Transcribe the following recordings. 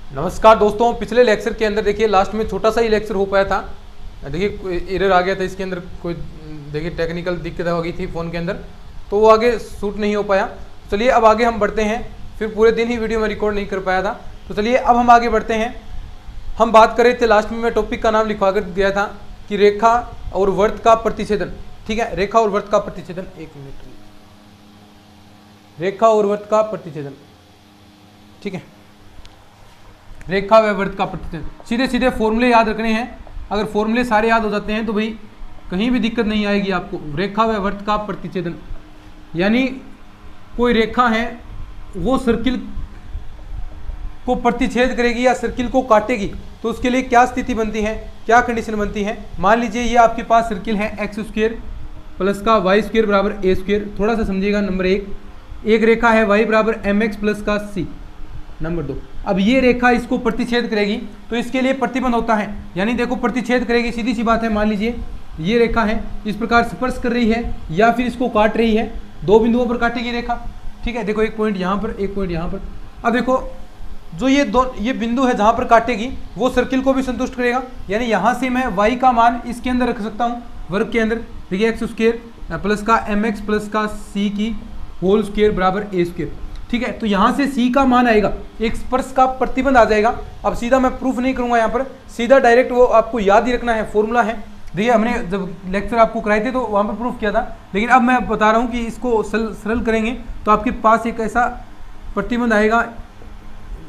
नमस्कार दोस्तों, पिछले लेक्चर के अंदर देखिए लास्ट में छोटा सा ही लेक्चर हो पाया था। देखिए एरर आ गया था इसके अंदर, कोई देखिए टेक्निकल दिक्कत हो गई थी फ़ोन के अंदर, तो वो आगे शूट नहीं हो पाया। चलिए अब आगे हम बढ़ते हैं। फिर पूरे दिन ही वीडियो में रिकॉर्ड नहीं कर पाया था, तो चलिए अब हम आगे बढ़ते हैं। हम बात कर रहे थे, लास्ट में मैं टॉपिक का नाम लिखवा कर दिया था कि रेखा और वृत्त का प्रतिच्छेदन। ठीक है, रेखा और वृत्त का प्रतिच्छेदन। एक मिनट, रेखा और वृत्त का प्रतिच्छेदन। ठीक है, रेखा व वृत्त का प्रतिच्छेदन, सीधे सीधे फॉर्मूले याद रखने हैं। अगर फॉर्मूले सारे याद हो जाते हैं तो भाई कहीं भी दिक्कत नहीं आएगी आपको। रेखा व वृत्त का प्रतिच्छेदन यानी कोई रेखा है वो सर्किल को प्रतिच्छेद करेगी या सर्किल को काटेगी, तो उसके लिए क्या स्थिति बनती है, क्या कंडीशन बनती है। मान लीजिए ये आपके पास सर्किल है एक्स स्क्वायर प्लस का वाई स्क्वायर बराबर ए स्क्वायर। थोड़ा सा समझिएगा। नंबर एक रेखा है वाई बराबर एम एक्स प्लस का सी। नंबर 2, अब ये रेखा इसको प्रतिच्छेद करेगी तो इसके लिए प्रतिबंध होता है, यानी देखो प्रतिच्छेद करेगी, सीधी सी बात है। मान लीजिए ये रेखा है, इस प्रकार स्पर्श कर रही है या फिर इसको काट रही है, दो बिंदुओं पर काटेगी रेखा। ठीक है, देखो एक पॉइंट यहाँ पर, एक पॉइंट यहाँ पर। अब देखो जो ये बिंदु है जहाँ पर काटेगी वो सर्किल को भी संतुष्ट करेगा, यानी यहाँ से मैं y का मान इसके अंदर रख सकता हूँ, वर्ग के अंदर। देखिए एक्स स्क्वायर प्लस का एम एक्स प्लस का सी की होल स्क्वायर बराबर ए स्क्वायर। ठीक है, तो यहाँ से C का मान आएगा, एक स्पर्श का प्रतिबंध आ जाएगा। अब सीधा मैं प्रूफ नहीं करूंगा यहाँ पर, सीधा डायरेक्ट वो आपको याद ही रखना है, फॉर्मूला है। देखिए हमने जब लेक्चर आपको कराए थे तो वहाँ पर प्रूफ किया था, लेकिन अब मैं बता रहा हूँ कि इसको सरल करेंगे तो आपके पास एक ऐसा प्रतिबंध आएगा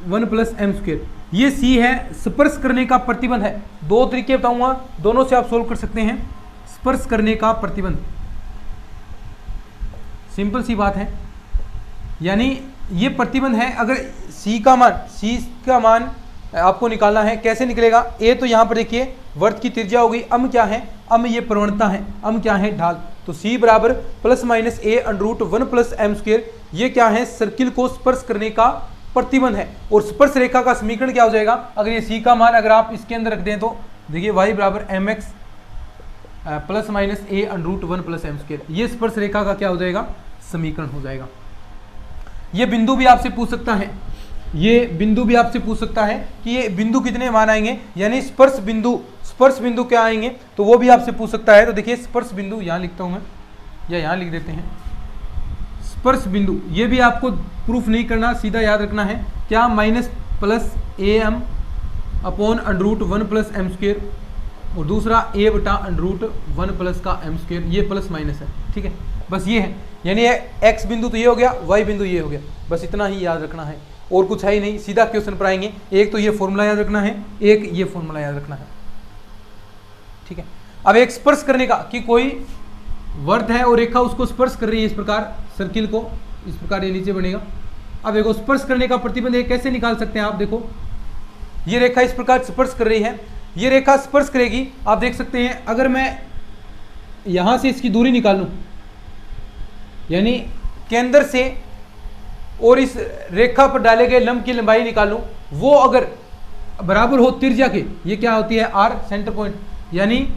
1 + m²। ये C है, स्पर्श करने का प्रतिबंध है। दो तरीके बताऊंगा, दोनों से आप सोल्व कर सकते हैं। स्पर्श करने का प्रतिबंध, सिंपल सी बात है, यानी ये प्रतिबंध है। अगर C का मान आपको निकालना है, कैसे निकलेगा। A तो यहाँ पर देखिए वृत्त की त्रिज्या होगी, अम क्या है, अम ये प्रवणता है, अम क्या है, ढाल। तो C बराबर ±a√1 + m²। ये क्या है, सर्किल को स्पर्श करने का प्रतिबंध है। और स्पर्श रेखा का समीकरण क्या हो जाएगा, अगर ये C का मान अगर आप इसके अंदर रख दें तो देखिए y बराबर mx ±a√1 + m²। ये स्पर्श रेखा का क्या हो जाएगा, समीकरण हो जाएगा। ये बिंदु भी आपसे पूछ सकता है, ये बिंदु भी आपसे पूछ सकता है कि ये बिंदु कितने मान आएंगे, यानी स्पर्श बिंदु क्या आएंगे, तो वो भी आपसे पूछ सकता है। तो देखिए स्पर्श बिंदु यहाँ लिखता हूँ मैं, या यहाँ लिख देते हैं स्पर्श बिंदु। ये भी आपको प्रूफ नहीं करना, सीधा याद रखना है क्या, -am/√1 + m², और दूसरा a/√1 + का m²। ये प्लस माइनस है। ठीक है, बस ये है, यानी एक्स बिंदु तो ये हो गया, वाई बिंदु ये हो गया, बस इतना ही याद रखना है, और कुछ है ही नहीं। सीधा क्वेश्चन पर आएंगे, एक तो ये फॉर्मूला याद रखना है, एक ये फॉर्मूला याद रखना है। ठीक है, अब एक स्पर्श करने का, कि कोई वृत्त है और रेखा उसको स्पर्श कर रही है, इस प्रकार सर्किल को, इस प्रकार ये नीचे बनेगा। अब देखो स्पर्श करने का प्रतिबंध ये कैसे निकाल सकते हैं आप। देखो ये रेखा इस प्रकार स्पर्श कर रही है, ये रेखा स्पर्श करेगी, आप देख सकते हैं। अगर मैं यहां से इसकी दूरी निकाल लूं, यानी केंद्र से और इस रेखा पर डाले गए लंब की लंबाई निकाल लूं, वो अगर बराबर हो त्रिज्या के, ये क्या होती है, r सेंटर पॉइंट, यानी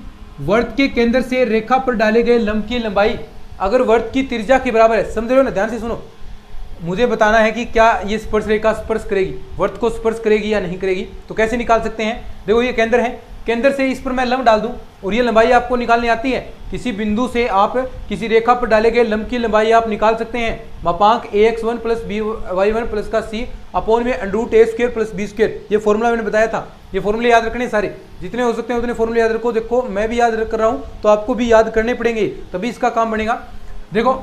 वृत्त के केंद्र से रेखा पर डाले गए लंब की लंबाई अगर वृत्त की त्रिज्या के बराबर है, समझ रहे हो ना, ध्यान से सुनो। मुझे बताना है कि क्या ये स्पर्श रेखा स्पर्श करेगी, वृत्त को स्पर्श करेगी या नहीं करेगी। तो कैसे निकाल सकते हैं, देखो ये केंद्र है, केंद्र से इस पर मैं लंब डाल दूं और ये लंबाई आपको निकालनी आती है। किसी बिंदु से आप किसी रेखा पर डाले गए लंब की लंबाई आप निकाल सकते हैं। मापांक ax1 + by1 + का c अपॉन में √a² + b²। ये फॉर्मूला मैंने बताया था, ये फॉर्मूले याद रखने सारे, जितने हो सकते हैं उतने फॉर्मूले याद रखो। देखो मैं भी याद कर रहा हूँ तो आपको भी याद करने पड़ेंगे, तभी इसका काम बनेगा। देखो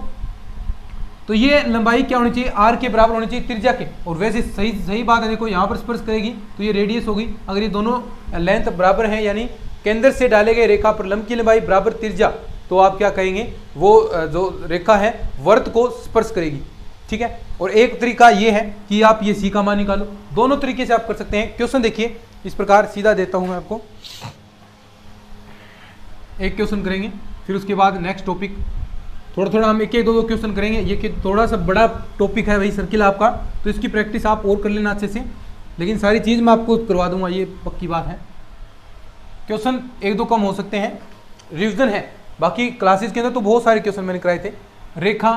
तो ये लंबाई क्या होनी चाहिए, r के बराबर होनी चाहिए त्रिज्या के। और वैसे सही बात है, देखो यहाँ पर स्पर्श करेगी तो ये रेडियस होगी। अगर ये दोनों लेंथ बराबर हैं, यानी केंद्र से डाले गए रेखा पर लंब की लंबाई बराबर त्रिज्या, तो आप क्या कहेंगे, वो जो रेखा है वृत्त को स्पर्श करेगी। ठीक है, और एक तरीका ये है कि आप ये C का मान निकालो, दोनों तरीके से आप कर सकते हैं। क्वेश्चन देखिए इस प्रकार, सीधा देता हूँ मैं आपको, एक क्वेश्चन करेंगे, फिर उसके बाद नेक्स्ट टॉपिक, थोड़ा थोड़ा हम एक दो क्वेश्चन करेंगे। ये कि थोड़ा सा बड़ा टॉपिक है भाई सर्किल आपका, तो इसकी प्रैक्टिस आप और कर लेना अच्छे से, लेकिन सारी चीज़ मैं आपको करवा दूंगा, ये पक्की बात है। क्वेश्चन एक दो कम हो सकते हैं, रिवीजन है, बाकी क्लासेस के अंदर तो बहुत सारे क्वेश्चन मैंने कराए थे। रेखा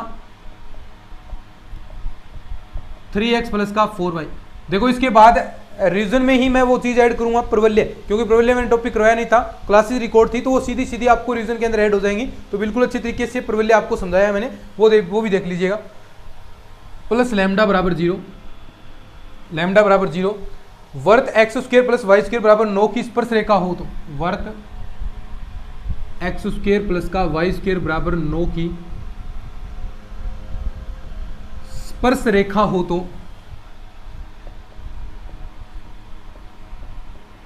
3x + का 4y, देखो इसके बाद रीजन में ही मैं वो चीज़ ऐड करूंगा प्रवल्य, क्योंकि प्रवल्य मैंने टॉपिक करवाया नहीं था, क्लासेस रिकॉर्ड थी, तो वो सीधी सीधी आपको रीजन के अंदर ऐड हो जाएंगी। तो बिल्कुल अच्छे तरीके से प्रवल्य आपको समझाया मैंने, वो भी देख लीजिएगा। प्लस लैम्डा बराबर 0, लैम्डा बराबर 0, वर्त x square plus y square बराबर 9 की स्पर्श रेखा हो तो, वर्त एक्स स्क्वायर प्लस का वाई स्क्वायर बराबर 9 की स्पर्श रेखा हो तो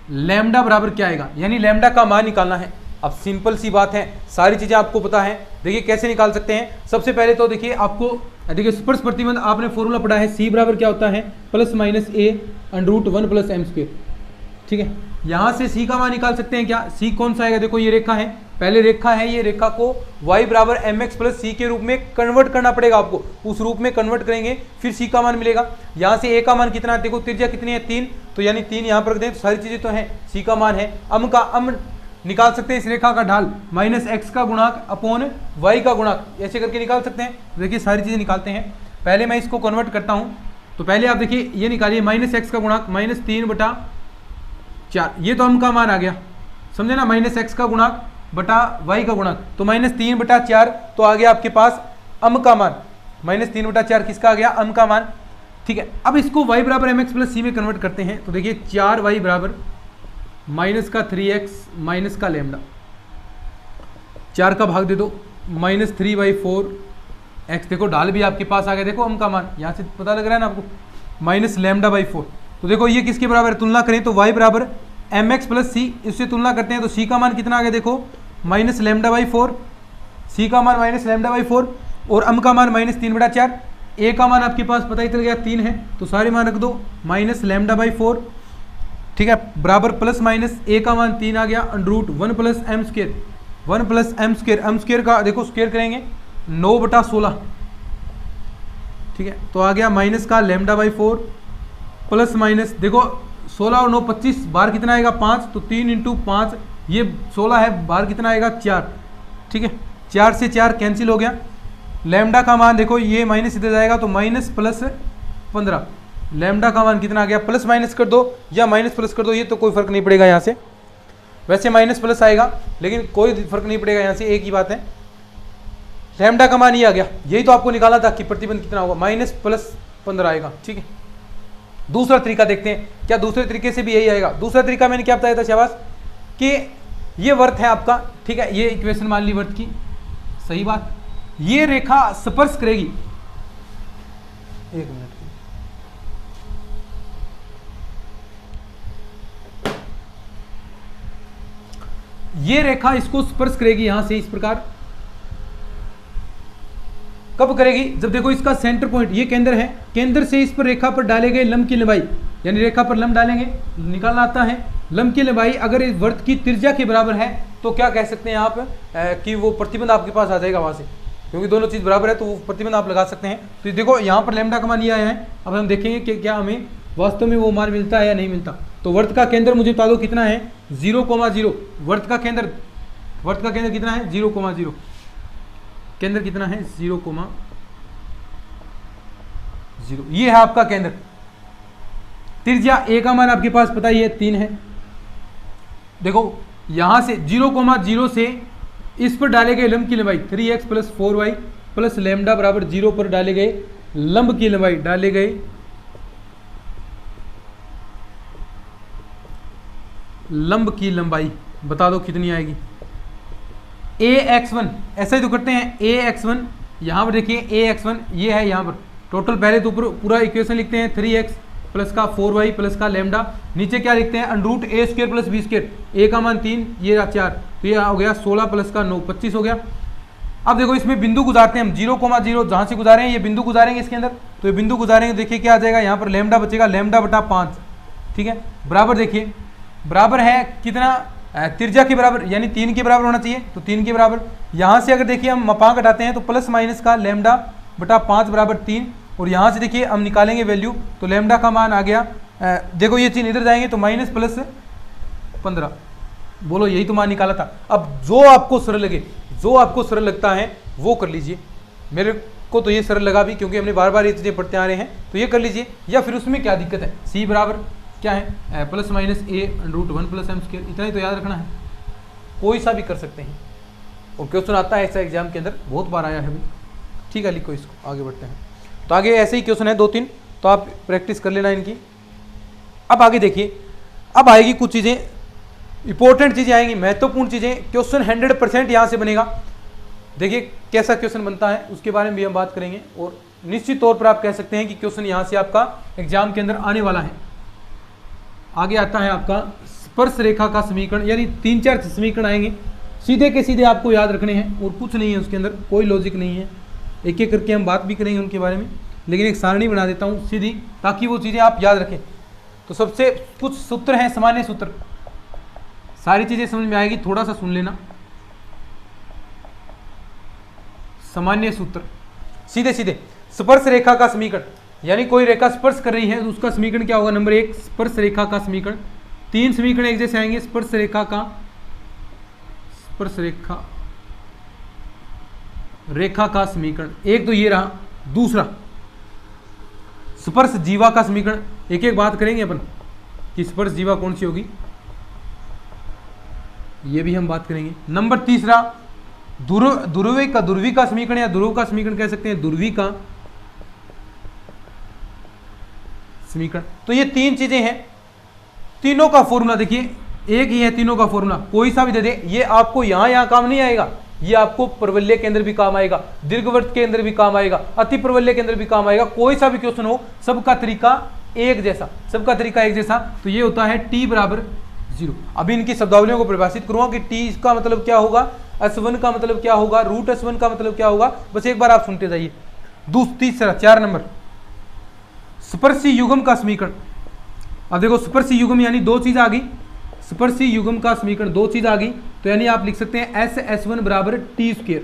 लैम्डा बराबर क्या आएगा, यानी लैम्डा का मान निकालना है। अब सिंपल सी बात है, सारी चीजें आपको पता है। देखिए कैसे निकाल सकते हैं। सबसे पहले तो देखिए आपको, देखिए स्पर्श प्रतिबंध आपने फॉर्मूला पढ़ा है, सी बराबर क्या होता है, plus minus a under root 1 plus m square. ठीक है, यहां से सी का मान निकाल सकते हैं क्या, सी कौन सा आएगा, देखो ये रेखा है, पहले रेखा है, ये रेखा को y बराबर एम एक्स प्लस सी के रूप में कन्वर्ट करना पड़ेगा आपको, उस रूप में कन्वर्ट करेंगे फिर सी का मान मिलेगा। यहाँ से a का मान कितना है, देखो त्रिज्या कितनी है 3, तो यानी 3 यहाँ पर रख दें, तो सारी चीजें तो हैं, सी का मान है। अम निकाल सकते हैं इस रेखा का ढाल माइनस एक्स का गुणांक अपॉन वाई का गुणांक, ऐसे करके निकाल सकते हैं। देखिए सारी चीजें निकालते हैं, पहले मैं इसको कन्वर्ट करता हूँ। तो पहले आप देखिए ये निकालिए, माइनस एक्स का गुणांक माइनस 3/4, ये तो अम का मान आ गया, समझे ना, माइनस एक्स का गुणांक बटा वाई का गुणांक, तो माइनस 3/4 तो आ गया आपके पास अम का मान, माइनस 3/4 किसका आ गया, अम का मान। ठीक है, अब इसको y बराबर एम एक्स प्लस सी में कन्वर्ट करते हैं। तो देखिए 4y बराबर माइनस का 3x माइनस का लैम्डा, 4 का भाग दे दो, माइनस 3/4x, देखो ढाल भी आपके पास आ गया, देखो अम का मान यहाँ से पता लग रहा है ना आपको, माइनस लैम्डा/4। तो देखो ये किसके बराबर है, तुलना करें तो y बराबर एम एक्स प्लस सी, इससे तुलना करते हैं तो सी का मान कितना आ गया, देखो माइनस लैम्डा/4, सी का मान माइनस लैम्डा/4 और अम का मान माइनस 3/4, ए का मान आपके पास पता ही चल गया 3 है, तो सारे मान रख दो, माइनस लैम्डा/4, ठीक है, बराबर प्लस माइनस ए का मान 3 आ गया, under root 1 plus m square, 1 plus m square, m square का देखो स्क्वायर करेंगे 9/16, ठीक है, तो आ गया माइनस का लैम्डा/4 प्लस माइनस, देखो 16 और 9 25, बाहर कितना आएगा 5, तो 3 × 5 ये 16 है, बाहर कितना आएगा 4, ठीक है, 4 से 4 कैंसिल हो गया। लैम्डा का मान देखो ये माइनस इधर जाएगा तो माइनस प्लस 15, लैम्डा का मान कितना आ गया, प्लस माइनस कर दो या माइनस प्लस कर दो, ये तो कोई फर्क नहीं पड़ेगा यहाँ से, वैसे माइनस प्लस आएगा लेकिन कोई फर्क नहीं पड़ेगा यहाँ से, एक ही बात है। लैम्डा का मान ये आ गया, यही तो आपको निकालना था कि प्रतिबंध कितना होगा, माइनस प्लस 15 आएगा। ठीक है, दूसरा तरीका देखते हैं, क्या दूसरे तरीके से भी यही आएगा। दूसरा तरीका मैंने क्या बताया था शाबाश, कि ये वर्त है आपका, ठीक है, ये इक्वेशन मान ली वर्त की, सही बात, ये रेखा स्पर्श करेगी, एक मिनट, ये रेखा इसको स्पर्श करेगी यहां से इस प्रकार, कब करेगी, जब देखो इसका सेंटर पॉइंट ये केंद्र है, केंद्र से इस पर रेखा पर डाले गए लंब की लंबाई, यानी रेखा पर लंब डालेंगे, निकालना आता है, लंब की लंबाई अगर इस वर्त की त्रिज्या के बराबर है तो क्या कह सकते हैं आप कि वो प्रतिबंध आपके पास आ जाएगा वहां से, क्योंकि दोनों चीज बराबर है तो वो प्रतिबंध आप लगा सकते हैं। तो देखो यहाँ पर लैम्डा का मान ये आया है, अब हम देखेंगे कि क्या हमें वास्तव में वो मान मिलता है या नहीं मिलता। तो वर्त का केंद्र मुझे बता दो कितना है, 0,0, वर्त का केंद्र कितना है, 0,0, केंद्र कितना है 0,0, ये है आपका केंद्र। त्रिज्या ए का मान आपके पास पता ही है 3 है, देखो यहां से 0,0 से इस पर डाले गए लंब की लंबाई 3x plus 4y plus lambda बराबर 0 पर डाले गए लंब की लंबाई, डाले गए लंब की लंबाई बता दो कितनी आएगी, ax1, ऐसा ही तो करते हैं, ax1 यहाँ पर देखिए ax1 ये है, यहाँ पर टोटल पहले तो पूरा इक्वेशन लिखते हैं 3x प्लस का 4y प्लस का लैम्डा, नीचे क्या लिखते हैं, अंडर रूट ए स्क्वायर प्लस बी स्क्वायर, ए का मान 3, ये 4, तो ये हो गया 16 प्लस का 9 25 हो गया। अब देखो इसमें बिंदु गुजारते हैं हम, 0,0 जहाँ से गुजारे हैं ये बिंदु गुजारेंगे इसके अंदर, तो ये बिंदु गुजारेंगे, देखिए क्या आ जाएगा, यहाँ पर लैम्डा बचेगा, लैम्डा/5, ठीक है, बराबर देखिए बराबर है कितना, त्रिज्या के बराबर यानी 3 के बराबर होना चाहिए, तो 3 के बराबर, यहाँ से अगर देखिए हम मपांक हटाते हैं तो प्लस माइनस का लैम्डा/5 बराबर 3, और यहाँ से देखिए हम निकालेंगे वैल्यू, तो लैम्डा का मान आ गया, देखो ये चिन्ह इधर जाएंगे तो माइनस प्लस 15, बोलो यही तो मान निकाला था। अब जो आपको सरल लगे, जो आपको सरल लगता है वो कर लीजिए, मेरे को तो ये सरल लगा भी क्योंकि हमने बार बार ये चीज़ें पढ़ते आ रहे हैं, तो ये कर लीजिए, या फिर उसमें क्या दिक्कत है, सी बराबर क्या है प्लस माइनस ए रूट 1 प्लस एम स्क्वायर, इतना ही तो याद रखना है, कोई सा भी कर सकते हैं। और क्वेश्चन आता है ऐसा एग्जाम के अंदर, बहुत बार आया है अभी। ठीक है, लिखो इसको, आगे बढ़ते हैं। तो आगे ऐसे ही क्वेश्चन है 2-3, तो आप प्रैक्टिस कर लेना इनकी। अब आगे देखिए, अब आएगी कुछ चीज़ें, इंपॉर्टेंट चीज़ें आएंगी, महत्वपूर्ण चीज़ें। क्वेश्चन 100% यहाँ से बनेगा। देखिए कैसा क्वेश्चन बनता है उसके बारे में भी हम बात करेंगे, और निश्चित तौर पर आप कह सकते हैं कि क्वेश्चन यहाँ से आपका एग्जाम के अंदर आने वाला है। आगे आता है आपका स्पर्श रेखा का समीकरण, यानी 3-4 समीकरण आएंगे, सीधे के सीधे आपको याद रखने हैं और कुछ नहीं है उसके अंदर, कोई लॉजिक नहीं है। एक एक करके हम बात भी करेंगे उनके बारे में, लेकिन एक सारणी बना देता हूँ सीधी, ताकि वो चीज़ें आप याद रखें। तो सबसे कुछ सूत्र हैं, सामान्य सूत्र, सारी चीज़ें समझ में आएगी, थोड़ा सा सुन लेना। सामान्य सूत्र सीधे सीधे, स्पर्श रेखा का समीकरण, यानी कोई रेखा स्पर्श कर रही है तो उसका समीकरण क्या होगा। नंबर 1 स्पर्श रेखा का समीकरण, 3 समीकरण एक जैसे आएंगे। स्पर्श रेखा का समीकरण, एक तो ये रहा। दूसरा स्पर्श जीवा का समीकरण, एक एक बात करेंगे अपन कि स्पर्श जीवा कौन सी होगी, ये भी हम बात करेंगे। नंबर 3 ध्रुवी का समीकरण, या ध्रुव का समीकरण कह सकते हैं, ध्रुवी का समीकरण। तो ये 3 चीजें हैं, तीनों का फॉर्मूला देखिए एक ही है, तीनों का फॉर्मूला कोई सा भी दे दे, ये आपको यहां काम नहीं आएगा, ये आपको प्रवल्य के अंदर भी काम आएगा, दीर्घवृत्त के अंदर भी काम आएगा, अति प्रवल्य के अंदर भी काम आएगा। कोई सा भी क्वेश्चन हो, सबका तरीका एक जैसा, तो ये होता है t बराबर 0। अभी इनकी शब्दावलियों को परिभाषित करूंगा कि t का मतलब क्या होगा, s1 का मतलब क्या होगा, रूट s1 का मतलब क्या होगा, बस एक बार आप सुनते जाइए। तीसरा 4 नंबर स्पर्शी युग्म का समीकरण। अब देखो स्पर्शी युग्म यानी 2 चीज आ गई, स्पर्शी युग्म का समीकरण 2 चीज आ गई, तो यानी आप लिख सकते हैं s1 बराबर t²।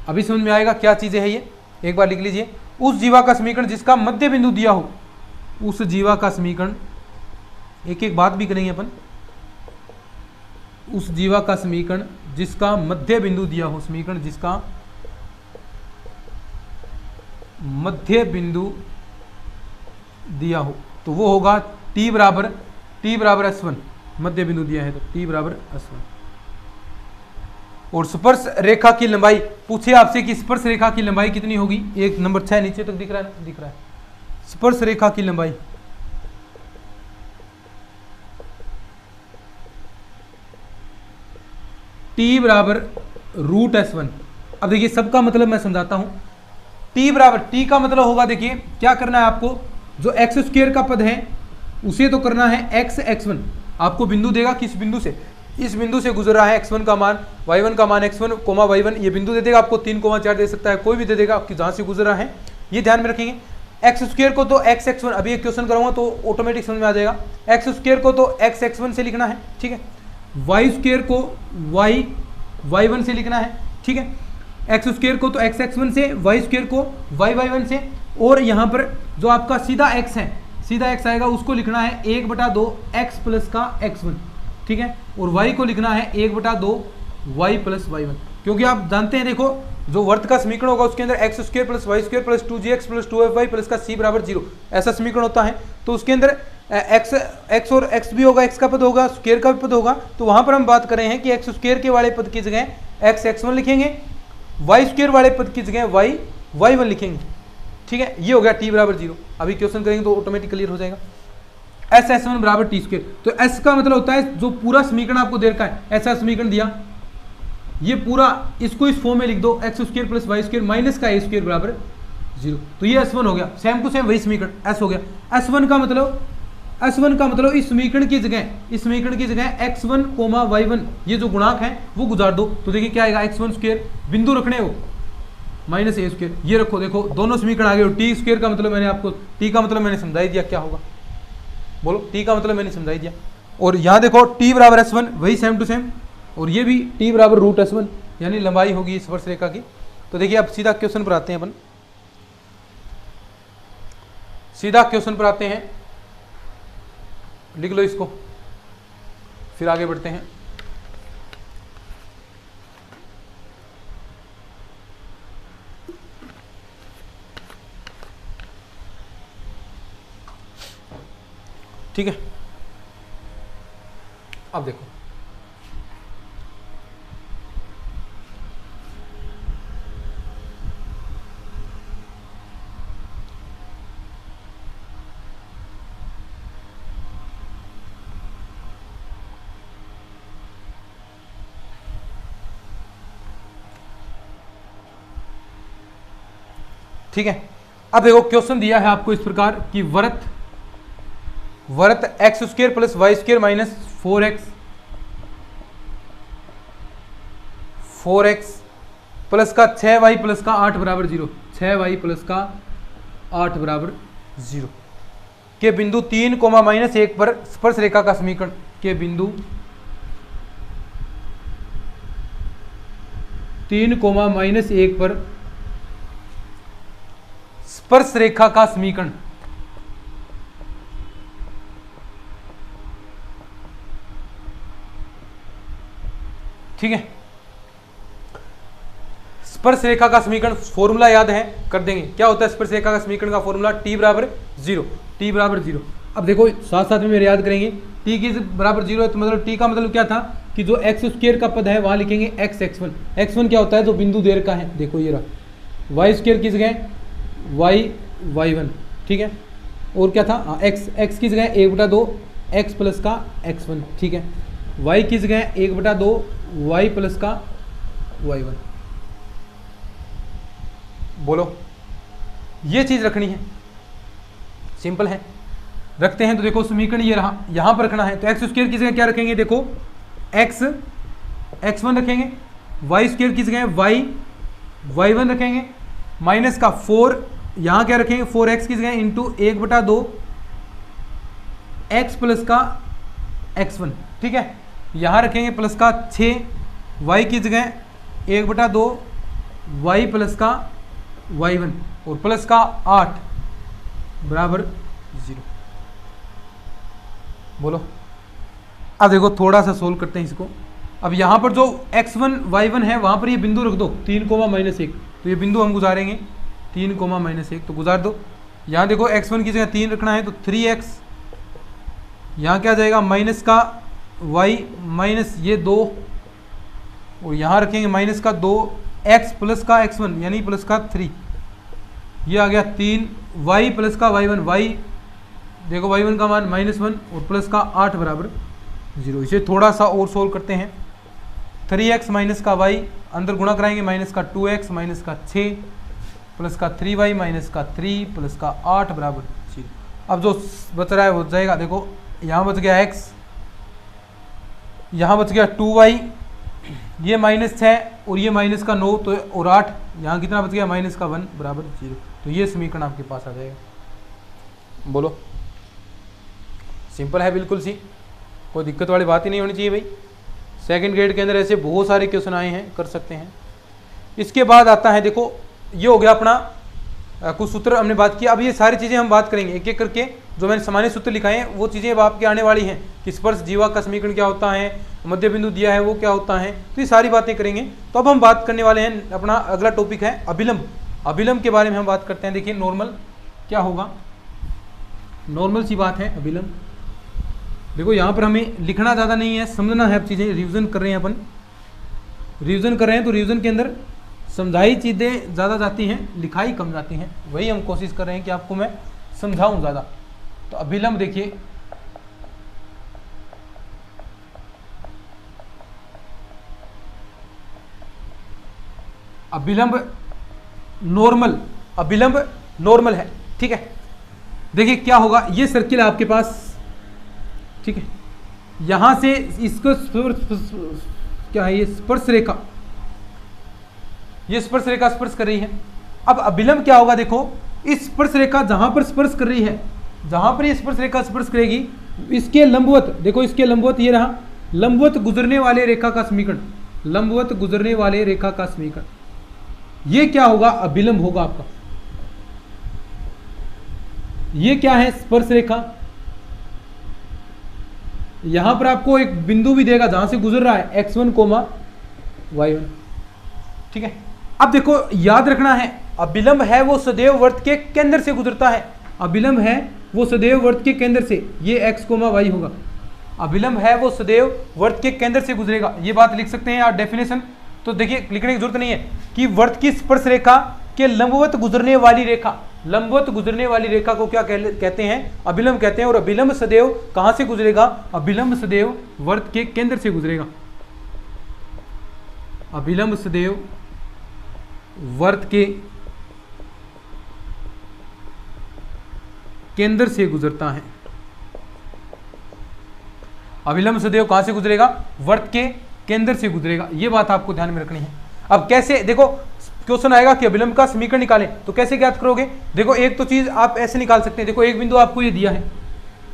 अभी समझ में आएगा क्या चीजें है ये, एक बार लिख लीजिए। उस जीवा का समीकरण जिसका मध्य बिंदु दिया हो, उस जीवा का समीकरण, एक एक बात भी करेंगे अपन। उस जीवा का समीकरण जिसका मध्य बिंदु दिया हो, समीकरण जिसका मध्य बिंदु दिया हो, तो वो होगा t बराबर s1, मध्य बिंदु दिया है तो t बराबर s1। और स्पर्श रेखा की लंबाई पूछे आपसे कि स्पर्श रेखा की लंबाई कितनी होगी, एक नंबर 6 नीचे तक दिख रहा है, दिख रहा है। स्पर्श रेखा की लंबाई t बराबर रूट s1। अब देखिए सबका मतलब मैं समझाता हूं। t बराबर, t का मतलब होगा, देखिए क्या करना है आपको, जो x² का पद है उसे तो करना है x1। आपको बिंदु देगा, किस बिंदु से, इस बिंदु से गुजर रहा है x1 का मान, y1 का मान x1, y1, ये बिंदु दे देगा आपको, 3, 4 दे सकता है, कोई भी दे देगा आपकी जहां से गुजर रहा है, ये ध्यान में रखेंगे। x² को तो x1, अभी एक क्वेश्चन कराऊंगा तो ऑटोमेटिक समझ में आ जाएगा। x² को तो x1 से लिखना है, ठीक है। y² को y1 से लिखना है, ठीक है। x² को तो x1 से, y² को y1 से, और यहाँ पर जो आपका सीधा x है, सीधा x आएगा, उसको लिखना है 1/2 x प्लस का x1, ठीक है। और y को लिखना है 1/2 y प्लस y1, क्योंकि आप जानते हैं, देखो जो वर्त का समीकरण होगा उसके अंदर x² plus y² plus 2gx plus 2fy plus का c बराबर 0, ऐसा समीकरण होता है। तो उसके अंदर x और x भी होगा, x का पद होगा, स्क्वायर का भी पद होगा। तो वहां पर हम बात कर रहे हैं कि x² के वाले पद की जगह x1 लिखेंगे, y² वाले पद की जगह y1 लिखेंगे, ठीक है। ये हो गया t बराबर 0। अभी क्वेश्चन करेंगे तो ऑटोमेटिक क्लियर हो जाएगा। s1 बराबर t², तो s का मतलब होता है जो पूरा समीकरण आपको दे रखा है, ऐसा समीकरण दिया, ये पूरा इसको इस फॉर्म में लिख दो, x² प्लस y² माइनस का a² बराबर 0, तो ये s1 हो गया। सेम टू सेम वही समीकरण s हो गया। s1 का मतलब इस समीकरण की जगह x1, y1, ये जो गुणांक है वो गुजार दो, तो देखिए क्या आएगा, x1² बिंदु रखने हो माइनस a², ये रखो, देखो दोनों समीकरण आ गए। t² का मतलब मैंने आपको, t का मतलब मैंने समझा ही दिया क्या होगा, बोलो t का मतलब मैंने समझा ही दिया। और यहाँ देखो t बराबर s1, वही सेम टू सेम, और ये भी t बराबर रूट s1, यानी लंबाई होगी स्पर्श रेखा की। तो देखिए अब सीधा क्वेश्चन पर आते हैं अपन, लिख लो इसको, फिर आगे बढ़ते हैं। ठीक है। अब देखो ठीक है। अब देखो क्वेश्चन दिया है आपको इस प्रकार कि वर्त x square plus y square minus 4x plus का 6y प्लस का 8 बराबर 0, 6y प्लस का 8 बराबर 0 के बिंदु 3 कोमा माइनस 1 पर स्पर्श रेखा का समीकरण के बिंदु 3 कोमा माइनस 1 पर स्पर्श रेखा का समीकरण। ठीक है, स्पर्श रेखा का समीकरण फॉर्मूला याद है, कर देंगे। क्या होता है स्पर्श रेखा का समीकरण का फॉर्मूला? t बराबर 0, t बराबर 0। अब देखो साथ साथ में मेरे याद करेंगे, t की बराबर 0 है तो मतलब t का मतलब क्या था कि जो एक्स स्क्वायर का पद है वहां लिखेंगे x1। x1 क्या होता है? जो बिंदु दे रखा है, देखो ये रहा। वाई स्क्वायर की जगह y1, ठीक है। और क्या था? x की जगह 1/2 x प्लस का x1, ठीक है। y की जगह 1/2 y प्लस का y1। बोलो, ये चीज रखनी है, सिंपल है। रखते हैं तो देखो समीकरण ये रहा, यहां पर रखना है तो एक्स स्क्वायर की जगह क्या रखेंगे? देखो x1 रखेंगे, वाई स्क्वायर की जगह y1 रखेंगे, माइनस का 4 यहां क्या रखेंगे? 4x की जगह इंटू 1/2 x प्लस का x1, ठीक है। यहां रखेंगे प्लस का 6, y की जगह 1/2 y प्लस का y1 और प्लस का 8 बराबर 0। बोलो, अब देखो थोड़ा सा सोल्व करते हैं इसको। अब यहां पर जो x1 y1 है वहां पर ये बिंदु रख दो 3 कोमा माइनस 1, तो ये बिंदु हम गुजारेंगे 3 कोमा माइनस 1, तो गुजार दो। यहां देखो x1 की जगह 3 रखना है तो 3x, यहां क्या जाएगा? माइनस का y माइनस ये 2 और यहां रखेंगे माइनस का 2x प्लस का x1 यानी प्लस का 3, ये आ गया 3 y प्लस का y1, y देखो y1 का मान -1 और प्लस का 8 बराबर 0। इसे थोड़ा सा और सोल्व करते हैं। 3x माइनस का y अंदर गुणा कराएंगे, माइनस का 2x माइनस का 6 प्लस का 3y माइनस का 3 प्लस का 8 बराबर 0। अब जो बच रहा है वो जाएगा, देखो यहाँ बच गया x, यहाँ बच गया 2y, ये -6 और ये माइनस का 9 तो और 8, यहाँ कितना बच गया? -1 बराबर 0। तो ये समीकरण आपके पास आ जाएगा। बोलो, सिंपल है बिल्कुल सी, कोई दिक्कत वाली बात ही नहीं होनी चाहिए भाई। सेकंड ग्रेड के अंदर ऐसे बहुत सारे क्वेश्चन आए हैं, कर सकते हैं। इसके बाद आता है, देखो ये हो गया अपना कुछ सूत्र हमने बात किया। अब ये सारी चीज़ें हम बात करेंगे एक एक करके, जो मैंने सामान्य सूत्र लिखाए हैं वो चीज़ें अब आपके आने वाली हैं कि स्पर्श जीवा का समीकरण क्या होता है, मध्य बिंदु दिया है वो क्या होता है, तो ये सारी बातें करेंगे। तो अब हम बात करने वाले हैं, अपना अगला टॉपिक है अभिलंब। अभिलंब के बारे में हम बात करते हैं। देखिए नॉर्मल क्या होगा, नॉर्मल सी बात है अभिलंब। देखो यहाँ पर हमें लिखना ज़्यादा नहीं है, समझना है। अब चीज़ें रिवीजन कर रहे हैं अपन, रिवीजन कर रहे हैं तो रिवीजन के अंदर समझाई चीज़ें ज़्यादा जाती हैं, लिखाई कम जाती हैं। वही हम कोशिश कर रहे हैं कि आपको मैं समझाऊं ज़्यादा। तो अभिलंब देखिए, अभिलंब नॉर्मल, अभिलंब नॉर्मल है, ठीक है। देखिए क्या होगा, ये सर्किल आपके पास, ठीक है। यहां से इसको क्या है? ये स्पर्श रेखा, ये स्पर्श रेखा स्पर्श कर रही है। अब अभिलंब क्या होगा? देखो इस स्पर्श रेखा जहां पर स्पर्श कर रही है, जहां पर ये स्पर्श रेखा स्पर्श करेगी, इसके लंबवत, देखो इसके लंबवत ये रहा, लंबवत गुजरने वाले रेखा का समीकरण, लंबवत गुजरने वाले रेखा का समीकरण, ये क्या होगा? अभिलंब होगा आपका। ये क्या है? स्पर्श रेखा। यहां पर आपको एक बिंदु भी देगा जहां से गुजर रहा है x1, y1, ठीक है। अब देखो याद रखना है, अभिलंब है वो सदैव वर्त के केंद्र से गुजरता है। अभिलंब है वो सदैव वृत्त के केंद्र से, ये x, y होगा। अभिलंब है वो सदैव वृत्त के केंद्र से गुजरेगा, ये बात लिख सकते हैं आप डेफिनेशन। तो देखिए लिखने की जरूरत नहीं है कि वृत्त की स्पर्श रेखा के लंबवत गुजरने वाली रेखा, लंबवत गुजरने वाली रेखा को क्या कहते हैं? अभिलंब कहते हैं। और अभिलंब सदैव कहां से गुजरेगा? अभिलंब सदैव वृत्त के केंद्र से गुजरेगा। अभिलंब सदैव वृत्त के केंद्र से गुजरता है। अभिलंब सदैव कहां से गुजरेगा? वृत्त के केंद्र से गुजरेगा, ये बात आपको ध्यान में रखनी है। अब कैसे, देखो क्वेश्चन आएगा कि अभिलंब का समीकरण निकालें, तो कैसे ज्ञात करोगे? देखो एक तो चीज आप ऐसे निकाल सकते हैं, देखो एक बिंदु आपको ये दिया है,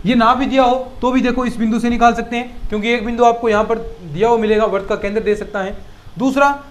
ये ना भी दिया हो तो भी देखो इस बिंदु से निकाल सकते हैं, क्योंकि एक बिंदु आपको यहां पर दिया हुआ मिलेगा, वृत्त का केंद्र दे सकता है। दूसरा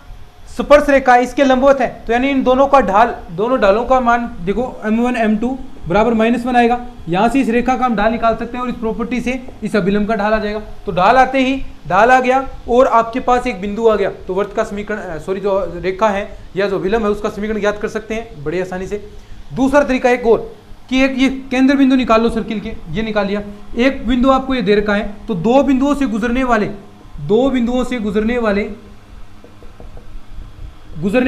स्पर्श रेखा इसके लंबवत है, तो यानी इन दोनों का ढाल, दोनों ढालों का मान देखो m1 m2 बराबर -1 आएगा। यहां से इस रेखा का हम ढाल निकाल सकते हैं और इस प्रॉपर्टी से इस अभिलंब का ढाल आ जाएगा। तो ढाल आते ही ढाल आ गया और आपके पास एक बिंदु आ गया, तो वृत्त का समीकरण जो रेखा है या जो अभिलंब है उसका समीकरण ज्ञात कर सकते हैं बड़ी आसानी से। दूसरा तरीका एक और कि एक ये केंद्र बिंदु निकाल लो सर्किल के, ये निकाल लिया। एक बिंदु आपको ये दे रखा है, तो दो बिंदुओं से गुजरने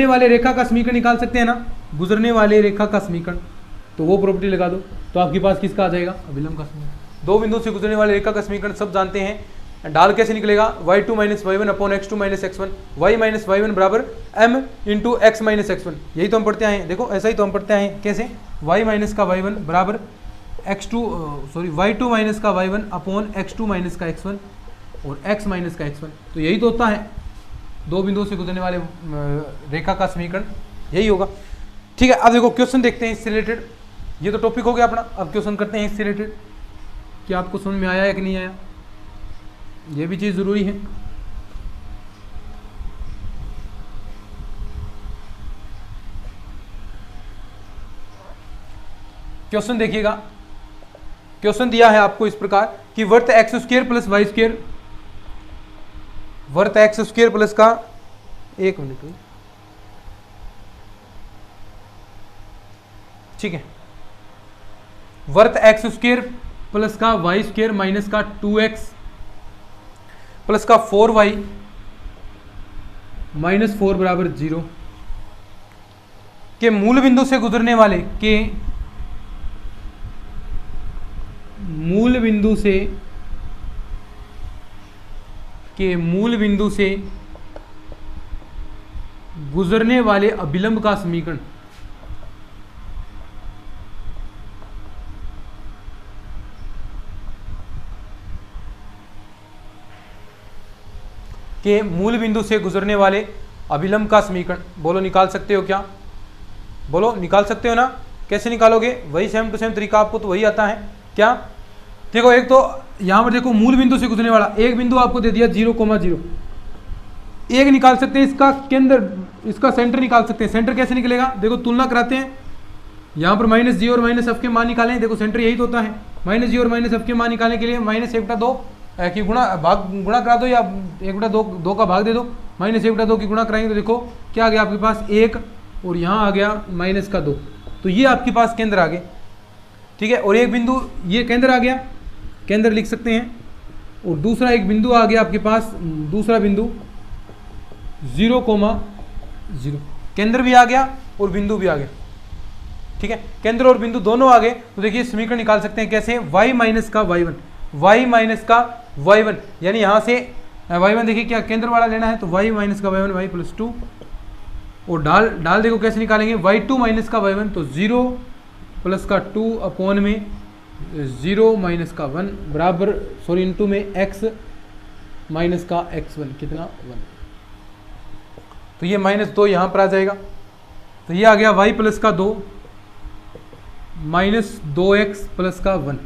वाले रेखा का समीकरण निकाल सकते हैं ना, गुजरने वाले रेखा का समीकरण, तो वो प्रॉपर्टी लगा दो, तो आपके पास किसका आ जाएगा? अभिलंब का समीकरण। दो बिंदुओं से गुजरने वाले रेखा का समीकरण सब जानते हैं। ढाल कैसे निकलेगा? y2 - y1 upon x2 - x1, y - y1 बराबर m इंटू x - x1। यही तो हम पढ़ते आए हैं, देखो ऐसा ही तो हम पढ़ते आए हैं। कैसे? y - का y1 बराबर y2 - का y1 अपॉन x2 - का x1 और x - का x1, तो यही तो होता है दो बिंदुओं से गुजरने वाले रेखा का समीकरण, यही होगा। ठीक है, अब देखो क्वेश्चन देखते हैं इससे रिलेटेड। ये तो टॉपिक हो गया अपना, अब क्वेश्चन करते हैं इससे रिलेटेड कि आपको समझ में आया है कि नहीं आया, ये भी चीज जरूरी है। क्वेश्चन देखिएगा, क्वेश्चन दिया है आपको इस प्रकार कि वृत्त x² प्लस y², वृत्त x² प्लस का, एक मिनट, ठीक है, वर्त x² प्लस का y² माइनस का 2x प्लस का 4y माइनस 4 बराबर 0 के मूल बिंदु से गुजरने वाले मूल बिंदु से गुजरने वाले अभिलंब का समीकरण, के मूल बिंदु से गुजरने वाले अभिलंब का समीकरण। बोलो निकाल सकते हो क्या? बोलो निकाल सकते हो ना? कैसे निकालोगे? वही सेम टू सेम तरीका, आपको तो वही आता है क्या? देखो एक तो यहां पर देखो मूल बिंदु से गुजरने वाला एक बिंदु आपको दे दिया 0,0, एक निकाल सकते हैं इसका केंद्र, इसका सेंटर निकाल सकते हैं। सेंटर कैसे निकलेगा? देखो तुलना कराते हैं, यहाँ पर -g और -f के मान निकालें। देखो सेंटर यही तो होता है, -g और -f के मान निकालने के लिए -1/2 की गुणा करा दो या 1/2 का भाग दे दो, -1/2 की गुणा कराएंगे तो देखो क्या आ गया आपके पास 1 और यहाँ आ गया -2, तो ये आपके पास केंद्र आ गए। ठीक है, और एक बिंदु ये केंद्र आ गया, केंद्र लिख सकते हैं, और दूसरा एक बिंदु आ गया आपके पास, दूसरा बिंदु 0,0, केंद्र भी आ गया और बिंदु भी आ गया। ठीक है, केंद्र और बिंदु दोनों आ गए, तो देखिए समीकरण निकाल सकते हैं कैसे? y माइनस का y1 यानी यहां से y1 देखिए क्या केंद्र वाला लेना है, तो y माइनस का y1 y प्लस 2, और डाल देखो कैसे निकालेंगे? y2 माइनस का y1, तो 0 प्लस का 2 अपॉन में 0 माइनस का 1 बराबर इंटू में x माइनस का x1 कितना 1, तो ये -2 यहाँ पर आ जाएगा, तो ये आ गया y प्लस का 2 माइनस 2x प्लस का 1,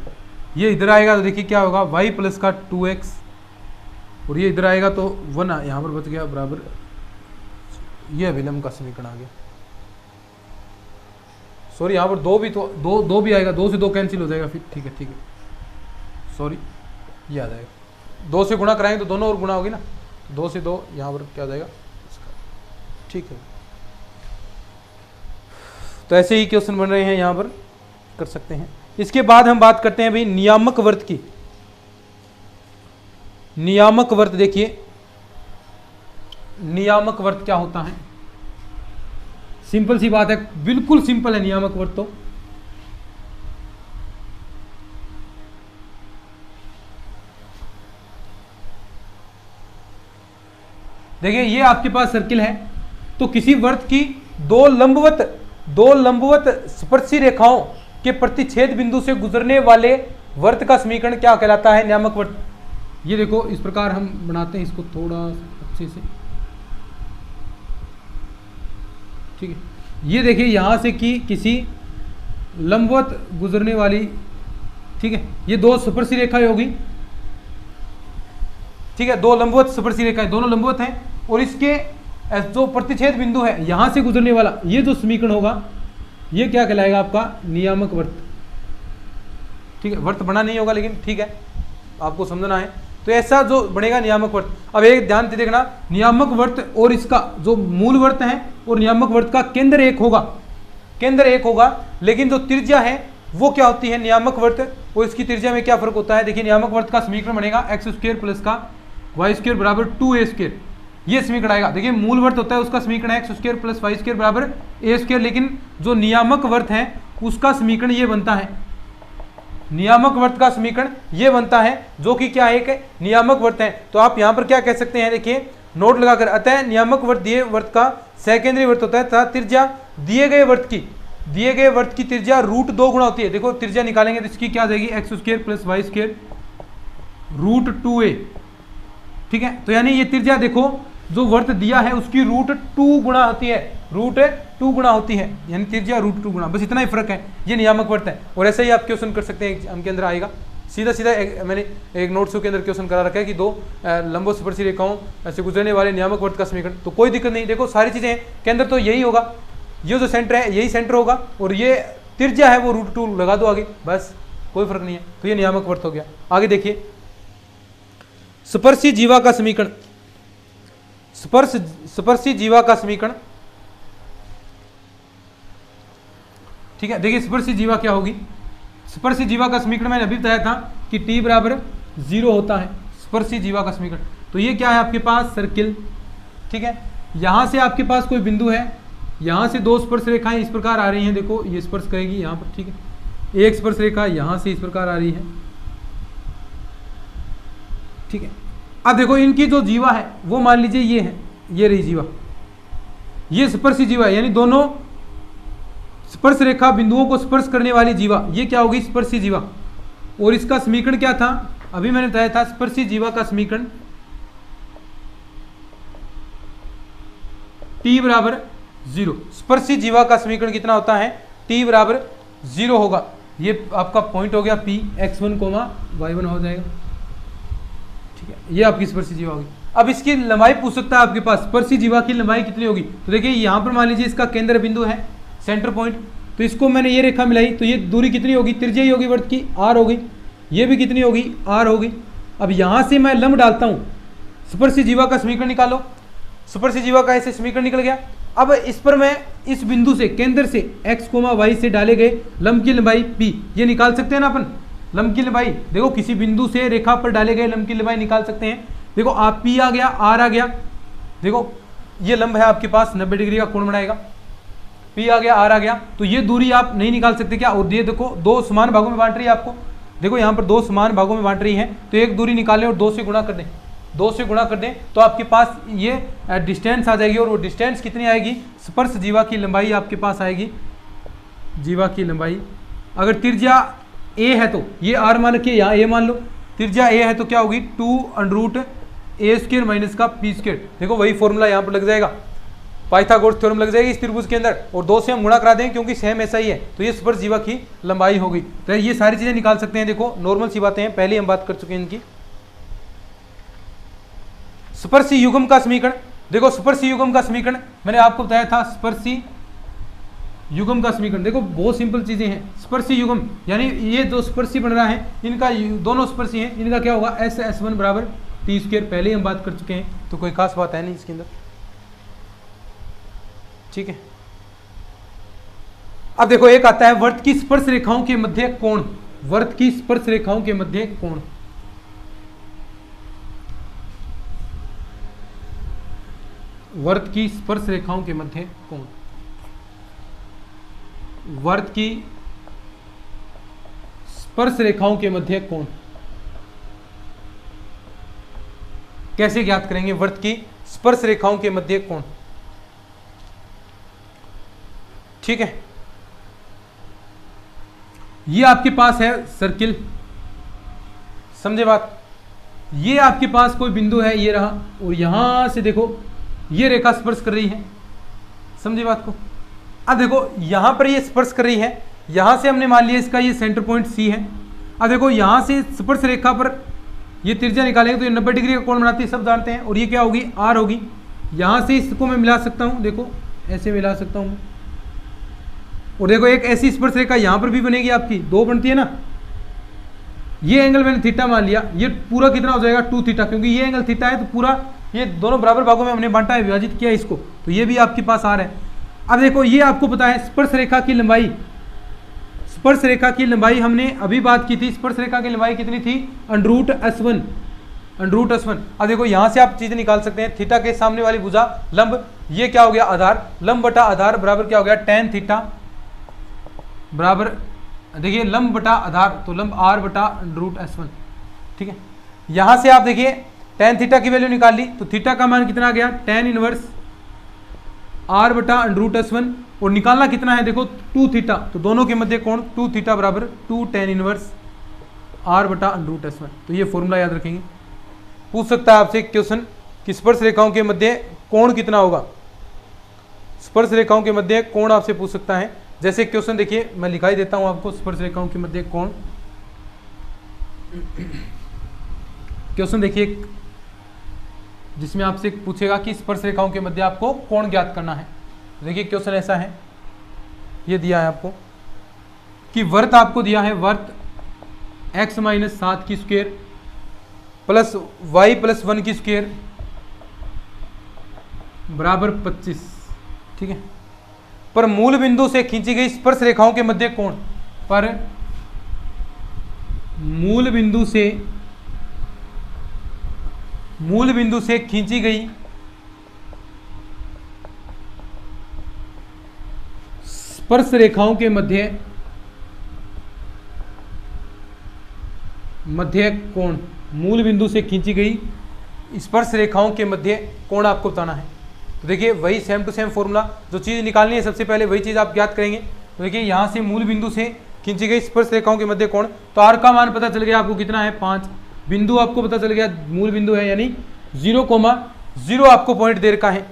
ये इधर आएगा तो देखिए क्या होगा? y प्लस का 2x और ये इधर आएगा तो 1 यहाँ पर बच गया बराबर, ये अभिलंब का समीकरण आ गया। सॉरी यहाँ पर 2 भी तो दो भी आएगा, 2 से 2 कैंसिल हो जाएगा फिर। ठीक है सॉरी, ये आ जाएगा, 2 से गुणा कराएंगे तो दोनों और गुणा होगी ना, 2 से 2 यहाँ पर क्या आ जाएगा? ठीक है, तो ऐसे ही क्वेश्चन बन रहे हैं, यहाँ पर कर सकते हैं। इसके बाद हम बात करते हैं भाई नियामक वर्त की। नियामक वर्त देखिए, नियामक वर्त क्या होता है? सिंपल सी बात है, बिल्कुल सिंपल है नियामक वर्त। तो देखिए ये आपके पास सर्किल है, तो किसी वर्त की दो लंबवत स्पर्शी रेखाओं के प्रतिच्छेद बिंदु से गुजरने वाले वर्त का समीकरण क्या कहलाता है? नियामक वर्त। ये देखो इस प्रकार हम बनाते हैं इसको थोड़ा अच्छे से, ठीक है। ये देखिए यहां से कि किसी लंबवत गुजरने वाली, ठीक है, ये दो स्पर्शी रेखाएं होगी, ठीक है, दो लंबवत स्पर्शी रेखाएं, दोनों लंबवत हैं, और इसके जो प्रतिच्छेद बिंदु है यहां से गुजरने वाला ये जो समीकरण होगा ये क्या कहलाएगा? आपका नियामक वर्त, ठीक है। वर्त बना नहीं होगा लेकिन ठीक है, आपको समझना है। तो ऐसा जो बनेगा नियामक वर्त। अब एक ध्यान से देखना, नियामक वर्त और इसका जो मूल वर्त है और नियामक वर्त का केंद्र एक होगा, लेकिन जो त्रिज्या है वो क्या होती है? नियामक वर्त और इसकी त्रिज्या में क्या फर्क होता है? देखिए नियामक वर्त का समीकरण बनेगा एक्स स्क्वायर प्लस का वाई स्क्वायर बराबर 2a स्क्वायर, ये समीकरण आएगा। देखिए मूल वर्त होता है उसका समीकरण है x square plus y square बराबर a स्क्वायर, लेकिन जो नियामक वर्त है उसका समीकरण ये बनता है, नियामक वर्त का समीकरण ये बनता है, जो कि क्या है? एक नियामक वर्त है। तो आप यहां पर क्या कह सकते हैं? देखिए नोट लगाकर, अतः नियामक वर्त दिए वर्त का सेकेंडरी वर्त होता है तथा त्रिज्या दिए गए वर्त की त्रिज्या √2 गुना होती है। देखो त्रिज्या निकालेंगे तो इसकी क्या आ जाएगी? X square plus y square √2a, ठीक है। तो यानी ये त्रिज्या देखो जो वर्त दिया है उसकी √2 गुना होती है, √2 गुना होती है, यानी त्रिज्या √2 गुना, बस इतना ही फर्क है। ये नियामक वर्त है। और ऐसे ही आप क्वेश्चन कर सकते हैं, एग्जाम के अंदर आएगा सीधा मैंने एक नोट्स के अंदर क्वेश्चन करा रखा है कि दो लंबो स्पर्शी रेखाओं से गुजरने वाले नियामक वर्त का समीकरण। तो कोई दिक्कत नहीं, देखो सारी चीजें के अंदर तो यही होगा, ये जो सेंटर है यही सेंटर होगा, और ये त्रिज्या है वो √2 लगा दो आगे, बस कोई फर्क नहीं है। तो ये नियामक वर्त हो गया। आगे देखिए स्पर्शी जीवा का समीकरण, स्पर्शी जीवा का समीकरण, ठीक है। देखिए स्पर्शी जीवा क्या होगी? स्पर्शी जीवा का समीकरण मैंने अभी बताया था कि t बराबर 0 होता है, स्पर्शी जीवा का समीकरण। तो ये क्या है आपके पास? सर्किल, ठीक है। यहां से आपके पास कोई बिंदु है, यहां से दो स्पर्श रेखाएं इस प्रकार आ रही हैं, देखो ये स्पर्श करेगी यहां पर, ठीक है। एक स्पर्श रेखा यहां से इस प्रकार आ रही है, ठीक है। अब देखो इनकी जो जीवा है वो मान लीजिए ये है, ये रही जीवा, ये स्पर्शी जीवा है, यानी दोनों स्पर्श रेखा बिंदुओं को स्पर्श करने वाली जीवा, ये क्या होगी? स्पर्शी जीवा। और इसका समीकरण क्या था? अभी मैंने बताया था स्पर्शी जीवा का समीकरण t बराबर 0। स्पर्शी जीवा का समीकरण कितना होता है? t बराबर 0 होगा। ये आपका पॉइंट हो गया P, x1, y1 हो जाएगा, ठीक है। ये आपकी स्पर्शी जीवा होगी। अब इसकी लंबाई पूछ सकता है आपके पास, स्पर्शी जीवा की लंबाई कितनी होगी? तो देखिए यहां पर मान लीजिए इसका केंद्र बिंदु है, सेंटर पॉइंट, तो इसको मैंने ये रेखा मिलाई, तो ये दूरी कितनी होगी? त्रिज्या ही होगी वर्त की, r होगी। ये भी कितनी होगी? r होगी। अब यहां से मैं लंब डालता हूं, स्पर्शी जीवा का समीकरण निकालो। स्पर्शी जीवा का ऐसे समीकरण निकल गया। अब इस पर मैं इस बिंदु से, केंद्र से x, y से डाले गए लंब की लंबाई p, ये निकाल सकते हैं ना अपन, लंब की लंबाई। देखो किसी बिंदु से रेखा पर डाले गए लंब की लंबाई निकाल सकते हैं। देखो आप p आ गया, r आ गया, देखो ये लंब है आपके पास, 90 डिग्री का कोण बनाएगा, p आ गया, r आ गया। तो ये दूरी आप नहीं निकाल सकते क्या? और ये देखो दो समान भागों में बांट रही है आपको, देखो यहाँ पर दो समान भागों में बांट रही है, तो एक दूरी निकालें और 2 से गुणा कर दें, 2 से गुणा कर दें, तो आपके पास ये डिस्टेंस आ जाएगी। और वो डिस्टेंस कितनी आएगी? स्पर्श जीवा की लंबाई आपके पास आएगी, जीवा की लंबाई। अगर त्रिज्या a है तो ये r मान के यहाँ a मान लो, त्रिज्या a है तो क्या होगी? 2√a² माइनस का p²। देखो वही फॉर्मूला यहाँ पर लग जाएगा, पाइथागोरस थ्योरम लग जाएगी इस त्रिभुज के अंदर, और 2 से हम गुणा करा देंगे क्योंकि सेम ऐसा ही है। तो ये स्पर्श जीवा की लंबाई होगी। तो ये सारी चीजें निकाल सकते हैं। देखो नॉर्मल सी बातें हैं, पहले हम बात कर चुके हैं इनकी। स्पर्शी युग्म का समीकरण, देखो स्पर्शी युग्म का समीकरण मैंने आपको बताया था, स्पर्शी युग्म का समीकरण देखो बहुत सिंपल चीजें हैं। स्पर्शी युग्म यानी ये जो स्पर्शी बन रहा है, इनका दोनों स्पर्शी हैं, इनका क्या होगा? S1 बराबर t²। पहले ही हम बात कर चुके हैं, तो कोई खास बात है नहीं इसके अंदर, ठीक है। अब देखो एक आता है वर्त की स्पर्श रेखाओं के मध्य कोण, वर्त की स्पर्श रेखाओं के मध्य कोण। वर्त की स्पर्श रेखाओं के मध्य कोण, वर्त की स्पर्श रेखाओं के मध्य कोण कैसे ज्ञात करेंगे? वर्त की स्पर्श रेखाओं के मध्य कोण, ठीक है। ये आपके पास है सर्किल, समझे बात? ये आपके पास कोई बिंदु है, ये रहा, और यहां से देखो ये रेखा स्पर्श कर रही है, समझे बात को? अब देखो यहां पर ये स्पर्श कर रही है, यहां से हमने मान लिया इसका ये सेंटर पॉइंट सी है। अब देखो यहां से स्पर्श रेखा पर ये त्रिज्या निकालेंगे तो ये 90 डिग्री का कोण बनाती है, सब जानते हैं, और ये क्या होगी? आर होगी। यहां से इसको मैं मिला सकता हूं, देखो ऐसे मिला सकता हूं, और देखो एक ऐसी स्पर्श रेखा यहां पर भी बनेगी आपकी, दो बनती है ना। ये एंगल मैंने थीटा मान लिया, ये पूरा कितना हो जाएगा? 2 थीटा, क्योंकि ये एंगल थीटा है तो पूरा ये दोनों बराबर भागों में हमने बांटा है, विभाजित किया इसको, तो ये भी आपके पास आ रहा है। अब देखो ये आपको पता है स्पर्श रेखा की लंबाई, स्पर्श रेखा की लंबाई हमने अभी बात की थी, स्पर्श रेखा की लंबाई कितनी थी? √S1, √S1। अब देखो यहां से आप चीजें निकाल सकते हैं, थीटा के सामने वाली भुजा लंब, ये क्या हो गया? आधार, लंब बटा आधार बराबर क्या हो गया? tan थीटा बराबर, देखिए लंब बटा आधार, तो लंब r बटा √S1, ठीक है। यहां से आप देखिए tan थीटा की वैल्यू निकाल ली, तो थीटा का मान कितना आ गया? tan इनवर्स r बटा √S1, और निकालना कितना है? देखो 2 थीटा, तो दोनों के मध्य कोण 2 थीटा बराबर 2 tan इनवर्स r बटा √S1। तो ये फॉर्मूला याद रखेंगे। पूछ सकता है आपसे क्वेश्चन कि स्पर्श रेखाओं के मध्य कोण कितना होगा? स्पर्श रेखाओं के मध्य कोण आपसे पूछ सकता है। जैसे क्वेश्चन देखिए मैं लिखा ही देता हूं आपको, स्पर्श रेखाओं के मध्य कोण। क्वेश्चन देखिए जिसमें आपसे पूछेगा कि स्पर्श रेखाओं के मध्य आपको कोण ज्ञात करना है। देखिए क्वेश्चन ऐसा है, ये दिया है आपको कि वर्त आपको दिया है, वर्त x - 7 की स्क्वायर प्लस y + 1 की स्क्वायर बराबर 25, ठीक है। पर मूल बिंदु से खींची गई स्पर्श रेखाओं के मध्य कोण, पर मूल बिंदु से खींची गई स्पर्श रेखाओं के मध्य कोण, मूल बिंदु से खींची गई स्पर्श रेखाओं के मध्य कोण आपको बताना है। तो देखिए वही सेम टू सेम फॉर्मूला, जो चीज़ निकालनी है सबसे पहले वही चीज़ आप ज्ञात करेंगे। तो देखिए यहाँ से मूल बिंदु से खींची गई स्पर्श रेखाओं के मध्य कोण, तो आर का मान पता चल गया आपको कितना है? 5। बिंदु आपको पता चल गया मूल बिंदु है, यानी 0,0 आपको पॉइंट दे रखा है।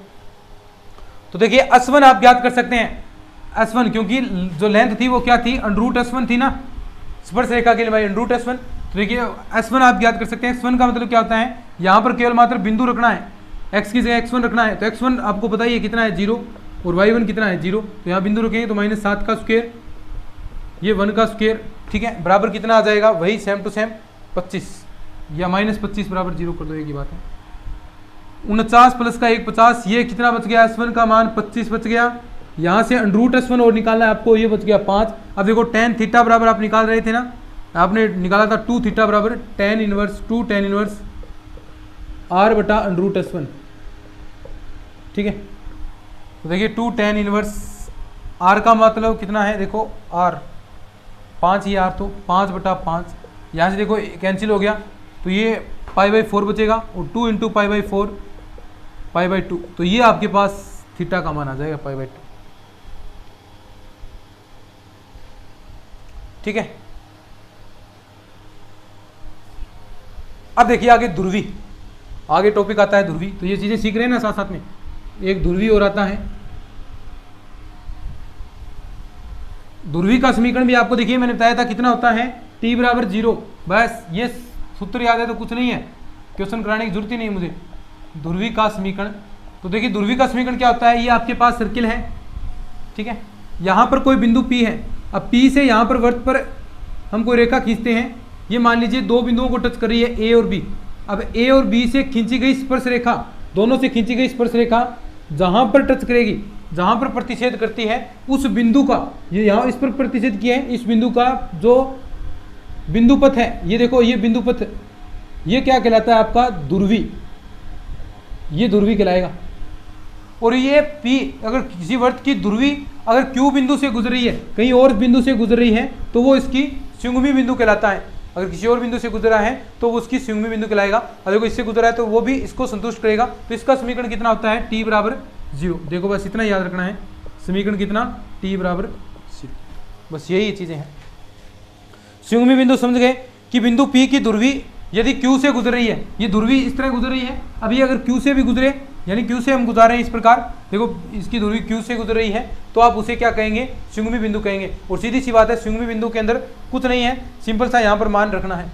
तो देखिए S1 आप ज्ञात कर सकते हैं, S1 क्योंकि जो लेंथ थी वो क्या थी? √S1 थी ना, स्पर्श रेखा की लंबाई √S1। तो देखिए S1 आप ज्ञात कर सकते हैं। S1 का मतलब क्या होता है? यहाँ पर केवल मात्र बिंदु रखना है, x की जगह x1 रखना है, तो x1 आपको पता ही है कितना है? 0, और y1 कितना है? 0। तो यहाँ बिंदु रखेंगे तो -7 का स्क्वायर, ये 1 का स्क्वायर, ठीक है, बराबर कितना आ जाएगा? वही सेम टू सेम 25, या -25 बराबर 0 कर दो, एक ही बात है। 49 + का 1 50, ये कितना बच गया? S1 का मान 25 बच गया। यहाँ से √S1 और निकालना है आपको, ये बच गया 5। अब देखो tan थीटा बराबर आप निकाल रहे थे ना, आपने निकाला था 2 थीटा बराबर tan inverse 2 tan inverse r बटा √S1, ठीक है। तो देखिए 2 tan इनवर्स r का मतलब कितना है? देखो r 5 ही r, तो 5 बटा 5, यहाँ से देखो कैंसिल हो गया, तो ये π/4 बचेगा, और 2 × π/4 π/2, तो ये आपके पास थीटा का मान आ जाएगा π/2, ठीक है। अब देखिए आगे ध्रुवी, आगे टॉपिक आता है ध्रुवी। तो ये चीजें सीख रहे हैं ना साथ साथ में, एक ध्रुवी और आता है। ध्रुवी का समीकरण भी आपको देखिए मैंने बताया था कितना होता है? t = 0। बस ये सूत्र याद है तो कुछ नहीं है, क्वेश्चन कराने की जरूरत ही नहीं मुझे। ध्रुवी का समीकरण, तो देखिए ध्रुवी का समीकरण क्या होता है? ये आपके पास सर्किल है, ठीक है, यहाँ पर कोई बिंदु P है। अब P से यहाँ पर वर्त पर हम कोई रेखा खींचते हैं, ये मान लीजिए दो बिंदुओं को टच कर रही है, A और B। अब A और B से खींची गई स्पर्श रेखा, दोनों से खींची गई स्पर्श रेखा जहां पर टच करेगी जहां पर प्रतिच्छेद करती है उस बिंदु का, ये यहाँ इस पर प्रतिच्छेद किया है, इस बिंदु का जो बिंदु पथ है, ये देखो ये बिंदु पथ, ये क्या कहलाता है आपका ध्रुवी, ये ध्रुवी कहलाएगा। और ये P अगर किसी वृत्त की ध्रुवी अगर Q बिंदु से गुजर रही है, कहीं और बिंदु से गुजर रही है, तो वो इसकी संयुग्मी बिंदु कहलाता है। अगर किसी और बिंदु से गुजरा है तो वो उसकी संयुग्मी बिंदु कहलाएगा, और देखो इससे गुजरा है तो वो भी इसको संतुष्ट करेगा। तो इसका समीकरण कितना होता है, t बराबर 0। देखो बस इतना याद रखना है, समीकरण कितना, t बराबर 0। बस यही चीजें हैं। संयुग्मी बिंदु समझ गए कि बिंदु P की ध्रुवी यदि Q से गुजर रही है, ये ध्रुवी इस तरह गुजर रही है, अभी अगर Q से भी गुजरे, यानी Q से हम गुजार रहे हैं इस प्रकार, देखो इसकी ध्रुवी Q से गुजर रही है, तो आप उसे क्या कहेंगे, संयुग्मी बिंदु कहेंगे। और सीधी सी बात है, संयुग्मी बिंदु के अंदर कुछ नहीं है, सिंपल सा यहाँ पर मान रखना है,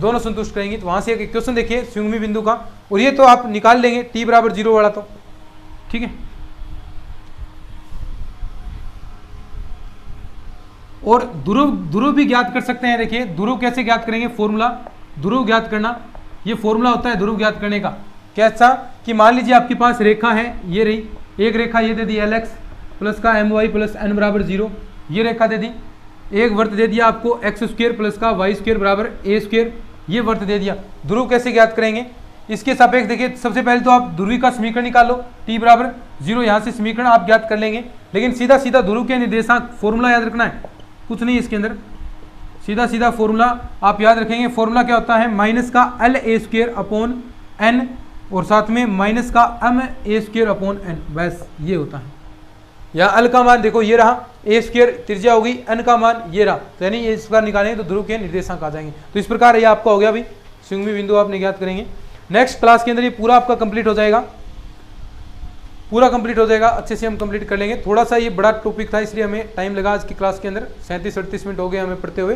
दोनों संतुष्ट करेंगे। तो वहां से एक क्वेश्चन देखिए संयुग्मी बिंदु का, और ये तो आप निकाल लेंगे t बराबर 0 वाला, तो ठीक है। और ध्रुव भी ज्ञात कर सकते हैं। देखिए ध्रुव कैसे ज्ञात करेंगे, फॉर्मूला ध्रुव ज्ञात करना, ये फॉर्मूला होता है ध्रुव ज्ञात करने का। कैसा कि मान लीजिए आपके पास रेखा है, ये रही एक रेखा, ये दे दी Lx प्लस का My प्लस n बराबर 0, ये रेखा दे दी। एक वर्त दे दिया आपको x² प्लस का y² बराबर a², ये वर्त दे दिया। ध्रुव कैसे ज्ञात करेंगे, इसके सापेक्ष देखिए सबसे पहले तो आप ध्रुवी का समीकरण निकाल लो, t बराबर 0, यहाँ से समीकरण आप ज्ञात कर लेंगे। लेकिन सीधा सीधा ध्रुव के निर्देशांक फॉर्मूला याद रखना है, कुछ नहीं इसके अंदर, सीधा सीधा फॉर्मूला आप याद रखेंगे। फॉर्मूला क्या होता है, माइनस का LA² अपॉन n और साथ में माइनस का MA² अपॉन n, बस ये होता है। या l का मान देखो ये रहा, a² त्रिज्या होगी, n का मान ये रहा, तो यानी इस प्रकार निकालेंगे तो ध्रुव के निर्देशांक आ जाएंगे। तो इस प्रकार ये आपका हो गया, अभी संयुग्मी बिंदु आपने ज्ञात करेंगे। नेक्स्ट क्लास के अंदर ये पूरा आपका कंप्लीट हो जाएगा, पूरा कंप्लीट हो जाएगा, अच्छे से हम कंप्लीट कर लेंगे। थोड़ा सा ये बड़ा टॉपिक था इसलिए हमें टाइम लगा आज की क्लास के अंदर, 37-38 मिनट हो गए हमें पढ़ते हुए।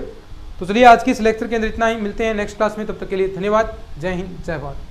तो चलिए आज की इस लेक्चर के अंदर इतना ही, मिलते हैं नेक्स्ट क्लास में, तब तक के लिए धन्यवाद। जय हिंद, जय भारत।